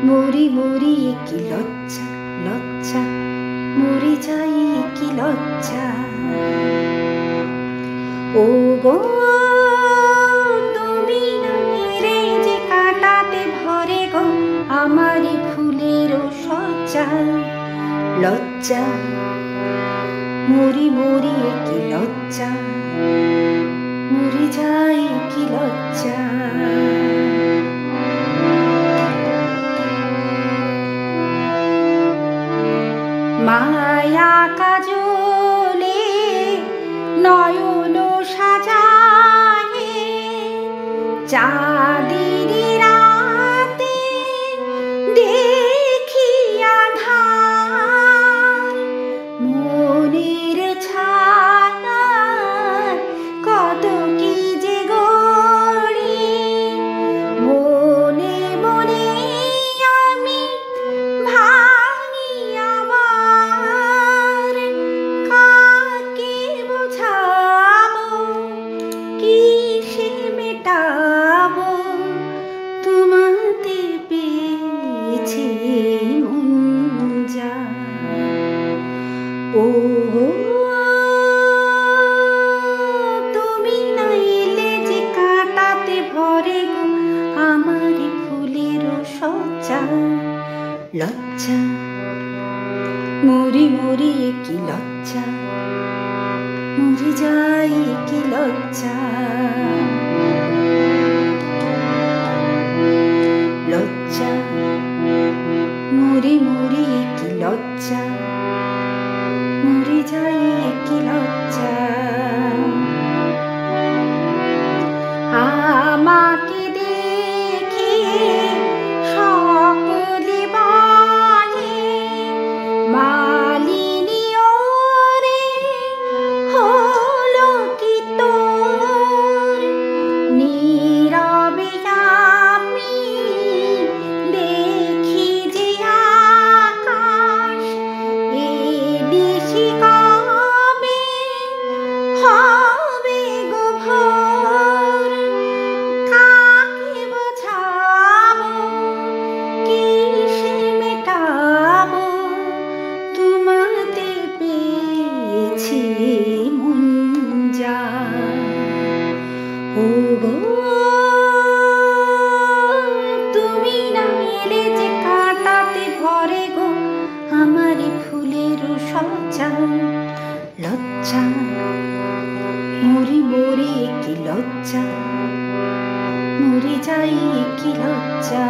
মরি মরি কি লজ্জা লজ্জা, মরি যাই কি লজ্জা। ও গো তুমি রে যে কাটাতে ভরে গো আমারি ফুলের সজ্জা। লজ্জা মরি মরি কি লজ্জা, মরি যাই কি লজ্জা। মায়া কাজলে নয়ন সাজায়, চাঁদের রাতে দেখি আঁধার। মনের ছায়া কত কি যে গড়ি, মনে মনে আমি ভাঙি আমার। কাকে বোঝাবো কিসে মেটাবো, তোমাতে পেয়েছি মন যা। ও তুমি নাইলে যে কাটাতে ভরে গো আমারি ফুলের সজ্জা। লজ্জা মরি মরি কি লজ্জা, মরি যাই কি লজ্জা। লজ্জা মরি মরি কি লজ্জা, মরি যাই কি লজ্জা। আমাকে দেখে সকলে বলে মালিনী ওরে হলো কি তোর। নীরবে আমি দেখি যে আকাশ, এ নিশি কবে হবে গো ভোর। কাকে বোঝাবো কিসে মেটাবো, তোমাতে পেয়েছি মন যা। ও গো তুমি নাইলে যে কাটাতে ভরে গো আমারি ফুলের সজ্জা। লজ্জা মরি মরি কি লজ্জা, মরি যাই কি লজ্জা।